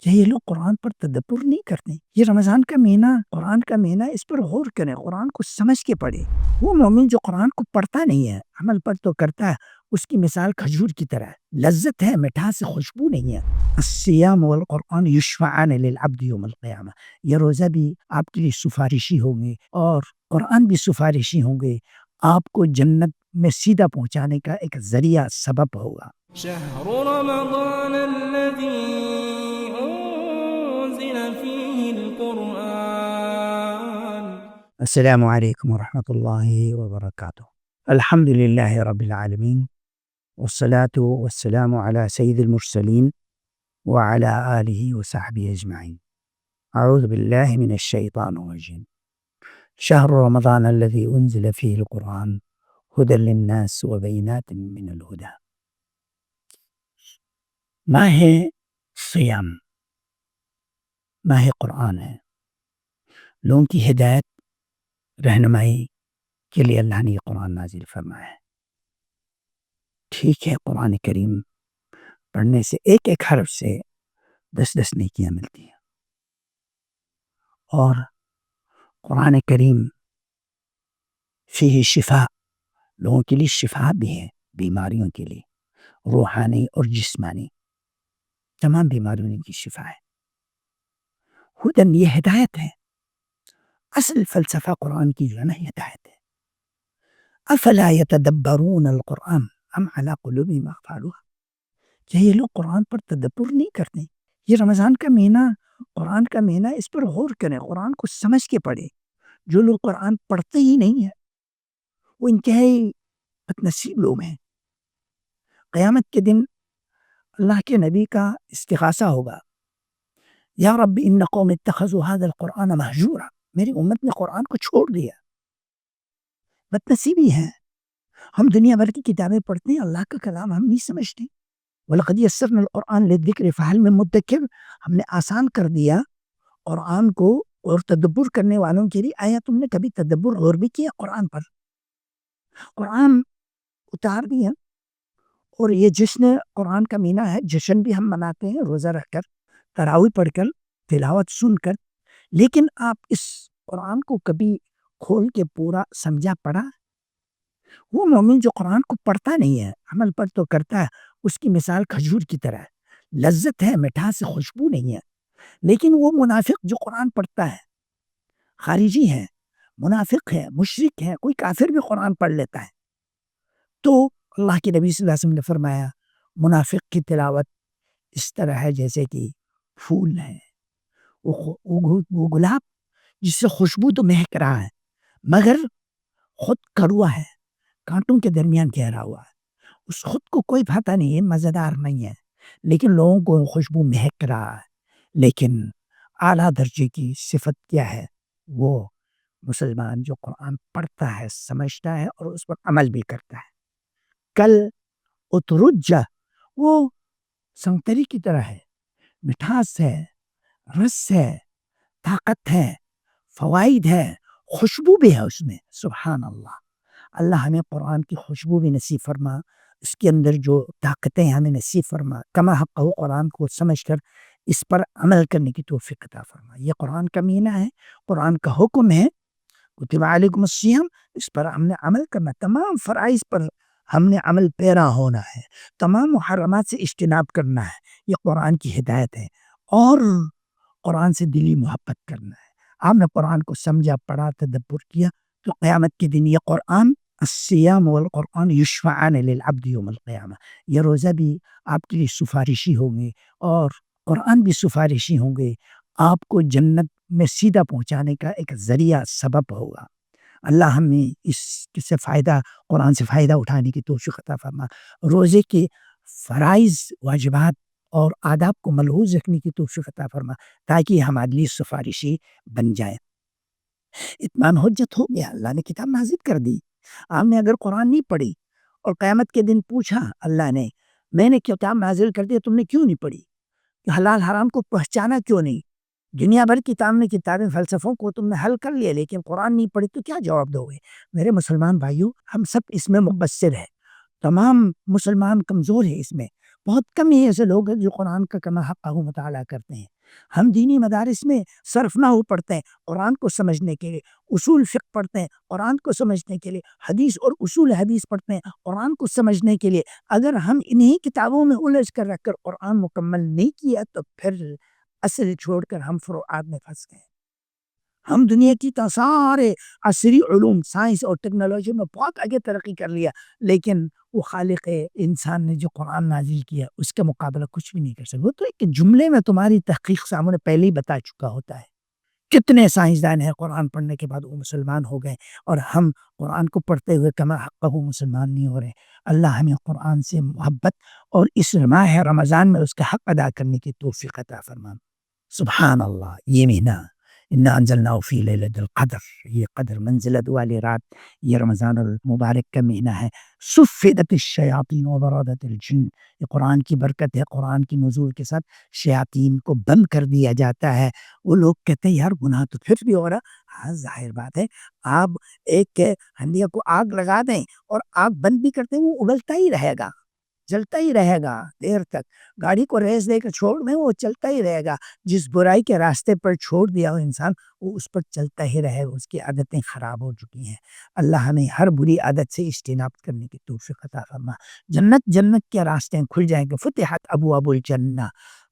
کہ یہ لوگ قرآن پر تدبر نہیں کرتے. یہ رمضان کا مہینہ، قرآن کا مہینہ، اس پر غور کریں، قرآن کو سمجھ کے پڑھیں. وہ مومن جو قرآن کو پڑھتا نہیں ہے، عمل پر تو کرتا ہے، اس کی مثال کھجور کی طرح ہے، لذت ہے، مٹھاس، خوشبو نہیں ہے. الصیام والقرآن یشفعان للعبد یوم القیامہ. یہ روزہ بھی آپ کے لیے سفارشی ہوں گے اور قرآن بھی سفارشی ہوں گے، آپ کو جنت میں سیدھا پہنچانے کا ایک ذریعہ، سبب ہوگا. شهر رمضان الذي أنزل فيه القرآن. السلام علیکم ورحمۃ اللہ وبرکاتہ. الحمد للہ رب العالمین والصلاة والسلام علی سید المرسلین وعلی آلہ وصحبہ اجمعین. اعوذ باللہ من الشیطان الرجیم. شہر رمضان الذی انزل فیہ القرآن ھدی للناس وبینات من الھدی. ماہ صیام ماہ قرآن ہے. لوگوں کی ہدایت، رہنمائی کے لیے اللہ نے یہ قرآن نازل فرمایا ہے. ٹھیک ہے، قرآن کریم پڑھنے سے ایک ایک حرف سے 10 نیکیاں ملتی ہیں، اور قرآن کریم فیہ شفا، لوگوں کے لیے شفا بھی ہے، بیماریوں کے لیے، روحانی اور جسمانی تمام بیماریوں کی شفا ہے. ہدن، یہ ہدایت ہے. اصل فلسفہ قرآن کی جو ہے نا، ہدایت ہے. افلا یتدبرون القرآن ام علی قلوب اقفالها. کہ یہ لوگ قرآن پر تدبر نہیں کرتے. یہ رمضان کا مہینہ، قرآن کا مہینہ، اس پر غور کریں، قرآن کو سمجھ کے پڑھیں. جو لوگ قرآن پڑھتے ہی نہیں ہیں وہ انتہائی بد نصیب لوگ ہیں. قیامت کے دن اللہ کے نبی کا استغاثہ ہوگا، یا رب ان قوم اتخذوا هذا القرآن مہجورا. میری امت نے قرآن کو چھوڑ دیا. بد نصیبی ہے. ہم دنیا بھر کی کتابیں پڑھتے ہیں، اللہ کا کلام ہم نہیں سمجھتے. وَلَقَدْ يَسَّرْنَا الْقُرْآنَ لِلذِّكْرِ فَهَلْ مِن مُدَّكِرٍ. ہم نے آسان کر دیا قرآن کو، اور تدبر کرنے والوں کے لیے. آیا تم نے کبھی تدبر غور بھی کیا قرآن پر؟ قرآن اتار دیا. اور یہ جشن قرآن کا مہینہ ہے، جشن بھی ہم مناتے ہیں، روزہ رکھ کر، تراویح پڑھ کر، تلاوت سن کر. لیکن آپ اس قرآن کو کبھی کھول کے پورا سمجھا پڑھا؟ وہ مومن جو قرآن کو پڑھتا نہیں ہے، عمل پر تو کرتا ہے، اس کی مثال کھجور کی طرح ہے، لذت ہے، مٹھاس، خوشبو نہیں ہے. لیکن وہ منافق جو قرآن پڑھتا ہے، خارجی ہے، منافق ہے، مشرک ہے، کوئی کافر بھی قرآن پڑھ لیتا ہے، تو اللہ کے نبی صلی اللہ علیہ وسلم نے فرمایا منافق کی تلاوت اس طرح ہے جیسے کہ پھول ہے، وہ گلاب جس سے خوشبو تو مہک رہا ہے مگر خود کڑوا ہے، کانٹوں کے درمیان گہرا ہوا ہے. اس خود کو کوئی پتہ نہیں ہے، مزیدار نہیں ہے، لیکن لوگوں کو خوشبو مہک رہا ہے. لیکن اعلیٰ درجے کی صفت کیا ہے؟ وہ مسلمان جو قرآن پڑھتا ہے، سمجھتا ہے اور اس پر عمل بھی کرتا ہے. کل اترجہ، وہ سنتری کی طرح ہے، مٹھاس ہے، رس ہے، طاقت ہے، فوائد ہے، خوشبو بھی ہے اس میں. سبحان اللہ. اللہ ہمیں قرآن کی خوشبو بھی نصیب فرما، اس کے اندر جو طاقتیں ہمیں نصیب فرما، کما حق قرآن کو سمجھ کر اس پر عمل کرنے کی توفیق عطا فرما. یہ قرآن کا مہینہ ہے، قرآن کا حکم ہے، کتب علیکم الصیام، اس پر ہم نے عمل کرنا، تمام فرائض پر ہم نے عمل پیرا ہونا ہے، تمام محرمات سے اجتناب کرنا ہے. یہ قرآن کی ہدایت ہے، اور قرآن سے دلی محبت کرنا ہے. آپ نے قرآن کو سمجھا، پڑھا، تدبر کیا، تو قیامت کے دن یہ قرآن، الصیام والقرآن یشفعان للعبد یوم القیامہ، یہ روزہ بھی آپ کے لیے سفارشی ہوں گے، اور قرآن بھی سفارشی ہوں گے، آپ کو جنت میں سیدھا پہنچانے کا ایک ذریعہ، سبب ہوگا. اللہ ہمیں اس سے فائدہ، قرآن سے فائدہ اٹھانے کی توفیق عطا فرما. روزے کے فرائض، واجبات اور آداب کو ملحوظ رکھنے کی توفیق عطا فرما، تاکہ ہمارے لیے سفارشی بن جائے. اتمام حجت ہو گیا، اللہ نے کتاب نازل کر دی. آپ نے اگر قرآن نہیں پڑھی اور قیامت کے دن پوچھا اللہ نے، میں نے کتاب نازل کر دی، تم نے کیوں نہیں پڑھی؟ حلال حرام کو پہچانا کیوں نہیں؟ دنیا بھر کتابیں فلسفوں کو تم نے حل کر لیا، لیکن قرآن نہیں پڑھی، تو کیا جواب دو گے؟ میرے مسلمان بھائیوں، ہم سب اس میں مقصر ہیں، تمام مسلمان کمزور ہیں اس میں. بہت کم ہی ایسے لوگ ہیں جو قرآن کا کما حقہ مطالعہ کرتے ہیں۔ ہم دینی مدارس میں صرف نہ ہو پڑھتے ہیں قرآن کو سمجھنے کے لیے، اصول فقہ پڑھتے ہیں قرآن کو سمجھنے کے لیے، حدیث اور اصول حدیث پڑھتے ہیں قرآن کو سمجھنے کے لیے۔ اگر ہم انہی کتابوں میں الجھ کر رکھ کر قرآن مکمل نہیں کیا تو پھر اصل چھوڑ کر ہم فروعات میں پھنس گئے۔ ہم دنیا کی سارے عصری علوم، سائنس اور ٹیکنالوجی میں بہت آگے ترقی کر لیا، لیکن وہ خالق انسان نے جو قرآن نازل کیا اس کا مقابلہ کچھ بھی نہیں کر سکتا۔ وہ تو ایک جملے میں تمہاری تحقیق سامنے پہلے ہی بتا چکا ہوتا ہے۔ کتنے سائنسدان ہیں قرآن پڑھنے کے بعد وہ مسلمان ہو گئے، اور ہم قرآن کو پڑھتے ہوئے کما حقہ مسلمان نہیں ہو رہے۔ اللہ ہمیں قرآن سے محبت اور اس ماہ رمضان میں اس کا حق ادا کرنے کی توفیق عطا فرمائے۔ سبحان اللہ، یہ مہینہ انا انزلناہ فی لیلۃ القدر، یہ قدر منزلت والی رات، یہ رمضان المبارک کا مہینہ ہے۔ صفدت الشیاطین وبرادت الجن، یہ قرآن کی برکت ہے۔ قرآن کی نزول کے ساتھ شیاطین کو بند کر دیا جاتا ہے۔ وہ لوگ کہتے ہیں یار گناہ تو پھر بھی ہو رہا۔ ہاں ظاہر بات ہے، آپ ایک ہنڈیا کو آگ لگا دیں اور آگ بند بھی کرتے ہیں وہ ابلتا ہی رہے گا، جلتا ہی رہے گا دیر تک۔ گاڑی کو ریس دے کر چھوڑ دیں وہ چلتا ہی رہے گا۔ جس برائی کے راستے پر چھوڑ دیا ہو انسان وہ اس پر چلتا ہی رہے گا، اس کی عادتیں خراب ہو چکی ہیں۔ اللہ ہمیں ہر بری عادت سے اجتناب کرنے کی توفیق عطا فرما۔ جنت کے راستے کھل جائیں گے، فتحت ابواب الجنہ۔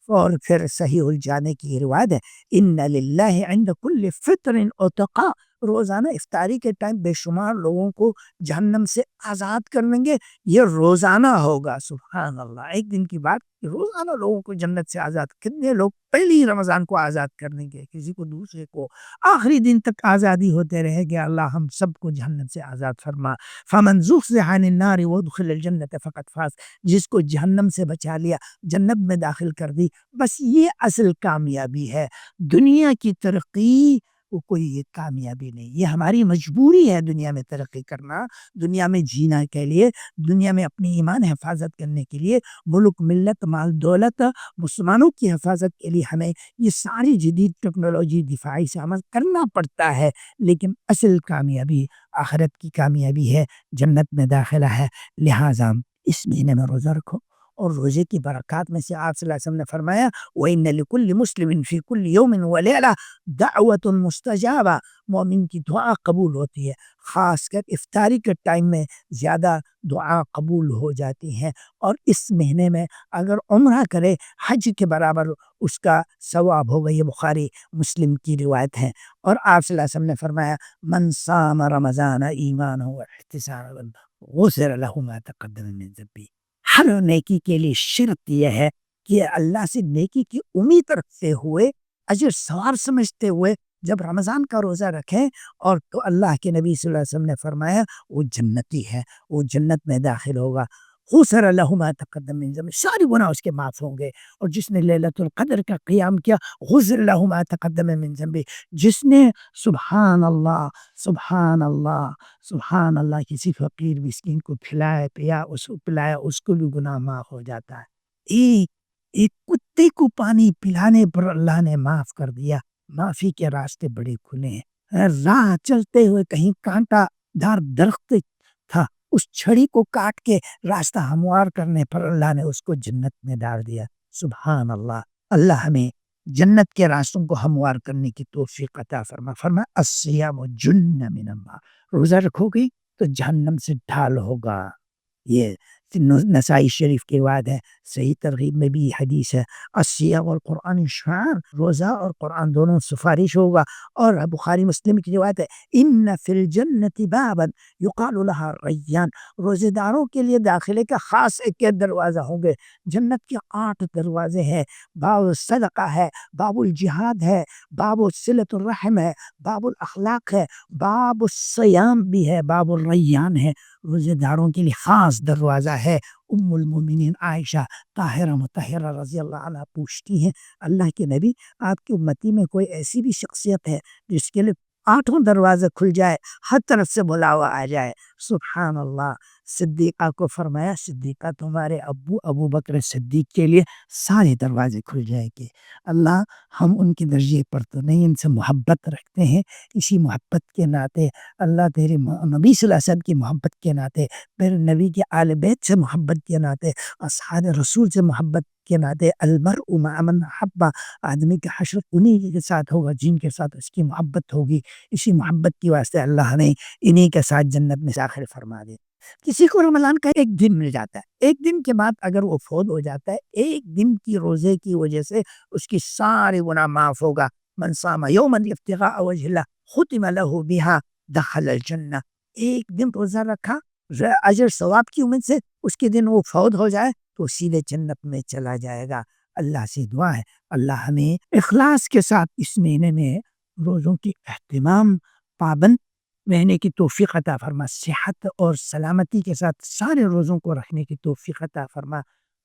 اور پھر صحیح الجانے کی روایت ہے ان للہ عند کل فطر عتقاء، روزانہ افطاری کے ٹائم بے شمار لوگوں کو جہنم سے آزاد کر دیں گے۔ یہ روزانہ ہوگا، سبحان اللہ، ایک دن کی بات، روزانہ لوگوں کو جنت سے آزاد۔ کتنے لوگ پہلی رمضان کو آزاد کر دیں گے، کسی کو دوسرے کو، آخری دن تک آزادی ہوتے رہے گا۔ اللہ ہم سب کو جہنم سے آزاد فرما۔ فمن زحزح عن النار وادخل الجنة فقد فاز، جس کو جہنم سے بچا لیا، جنت میں داخل کر دی، بس یہ اصل کامیابی ہے۔ دنیا کی ترقی وہ کوئی یہ کامیابی نہیں، یہ ہماری مجبوری ہے دنیا میں ترقی کرنا، دنیا میں جینا کے لیے، دنیا میں اپنی ایمان حفاظت کرنے کے لیے، ملک ملت مال دولت مسلمانوں کی حفاظت کے لیے ہمیں یہ ساری جدید ٹیکنالوجی دفاعی سے عمل کرنا پڑتا ہے۔ لیکن اصل کامیابی آخرت کی کامیابی ہے، جنت میں داخلہ ہے۔ لہٰذا اس مہینے میں روزہ رکھو، اور روزے کی برکات میں سے آپ صلی اللہ علیہ وسلم نے فرمایا وَإِنَّ لِكُلِّ مُسْلِمٍ فِي كُلِّ يَوْمٍ وَلَيْلَةٍ دَعْوَةٌ مُسْتَجَابَةٌ، مومن کی دعا قبول ہوتی ہے، خاص کر افطاری کے ٹائم میں زیادہ دعا قبول ہو جاتی ہیں۔ اور اس مہینے میں اگر عمرہ کرے حج کے برابر اس کا ثواب ہوگا، یہ بخاری مسلم کی روایت ہے۔ اور آپ صلی اللہ علیہ وسلم نے فرمایا من صام رمضان ایمانا واحتسابا غفر له ما تقدم من ذنبه، ہر نیکی کے لیے شرط یہ ہے کہ اللہ سے نیکی کی امید رکھتے ہوئے، اجر ثواب سمجھتے ہوئے جب رمضان کا روزہ رکھیں، اور تو اللہ کے نبی صلی اللہ علیہ وسلم نے فرمایا وہ جنتی ہے، وہ جنت میں داخل ہوگا۔ غفر له ما تقدم من ذنبه، سارے گناہ اس کے معاف ہوں گے۔ اور جس نے لیلۃ القدر کا قیام کیا غفر له ما تقدم من ذنبه، جس نے سبحان اللہ سبحان اللہ سبحان اللہ کسی فقیر مسکین کو کھلایا پیا، اس کو پلایا، اس کو بھی گناہ معاف ہو جاتا ہے۔ ایک کتے کو پانی پلانے پر اللہ نے معاف کر دیا۔ معافی کے راستے بڑے کھلے ہیں۔ راہ چلتے ہوئے کہیں کانٹا دار درخت تھا، اس چھڑی کو کاٹ کے راستہ ہموار کرنے پر اللہ نے اس کو جنت میں ڈال دیا۔ سبحان اللہ، اللہ ہمیں جنت کے راستوں کو ہموار کرنے کی توفیق عطا فرما۔ الصیام جنہ من النار، روزہ رکھو گے تو جہنم سے ڈھال ہوگا۔ یہ نسائی شریف کی روایت ہے، صحیح ترغیب میں بھی حدیث ہے۔ الصیام والقرآن شعار، روزہ اور قرآن دونوں سفارش ہوگا۔ اور بخاری مسلم کی روایت ہے ان فی الجنت بابا یقال لها ریان، روزے داروں کے لیے داخلے کا خاص ایک دروازہ ہوں گے۔ جنت کے 8 دروازے ہیں، باب الصدقہ ہے، باب الجہاد ہے، باب صلۃ الرحم ہے، باب الاخلاق ہے، باب الصیام بھی ہے، باب الریان ہے۔ روزے داروں کے لیے خاص دروازہ ہے۔ ام المومنین عائشہ طاہرہ مطہرہ رضی اللہ عنہ پوچھتی ہیں اللہ کے نبی، آپ کی امتی میں کوئی ایسی بھی شخصیت ہے جس کے لیے 8 دروازے کھل جائے، ہر طرف سے بلاوا آ جائے. سبحان اللہ. صدیقہ کو فرمایا صدیقہ تمہارے ابو بکر صدیق کے لیے سارے دروازے کھل جائیں گے. اللہ ہم ان کے درجے پر تو نہیں، ان سے محبت رکھتے ہیں. اسی محبت کے ناطے اللہ تیرے نبی صلی اللہ علیہ وسلم کی محبت کے ناطے، پھر نبی کے آل بیت سے محبت کے ناطے، اصحاب رسول سے محبت کے ناطے، المرء مع من احب، آدمی کا حشر انہی کے ساتھ ہوگا جن کے ساتھ اس کی محبت ہوگی. اسی محبت کی واسطے اللہ نے انہی کے ساتھ جنت میں داخل فرما دے. کسی کو رمضان کا ایک دن مل جاتا ہے، ایک دن کے بعد اگر وہ فوت ہو جاتا ہے، ایک دن کی روزے کی وجہ سے اس کی سارے گناہ معاف ہوگا. من صام یوما ابتغاء وجہ اللہ ختم له بها دخل الجنہ. ایک دن روزہ رکھا اجر ثواب کی امید سے، اس کے دن وہ فوت ہو جائے تو سیدھے جنت میں چلا جائے گا. اللہ سے دعا ہے اللہ ہمیں اخلاص کے ساتھ اس مہینے میں روزوں کی اہتمام پابند رہنے کی توفیق عطا فرما. صحت اور سلامتی کے ساتھ سارے روزوں کو رکھنے کی توفیق عطا فرما.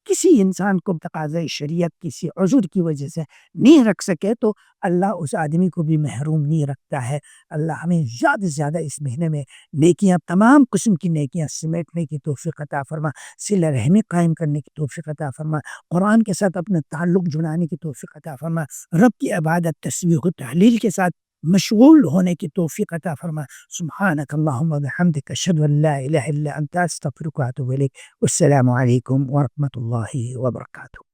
کسی انسان کو تقاضۂ شریعت کسی عذر کی وجہ سے نہیں رکھ سکے تو اللہ اس آدمی کو بھی محروم نہیں رکھتا ہے. اللہ ہمیں زیادہ سے زیادہ اس مہینے میں نیکیاں، تمام قسم کی نیکیاں سمیٹنے کی توفیق عطا فرما. صلہ رحمی قائم کرنے کی توفیق عطا فرما. قرآن کے ساتھ اپنا تعلق جڑانے کی توفیق عطا فرما. رب کی عبادت، تسبیح و تحلیل کے ساتھ مشغول ہونے کی توفیق عطا فرما. سبحانک اللہم و بحمدک، اشہد ان لا الہ الا انت، استغفرک و اتوب الیک. السلام علیکم ورحمۃ اللہ وبرکاتہ.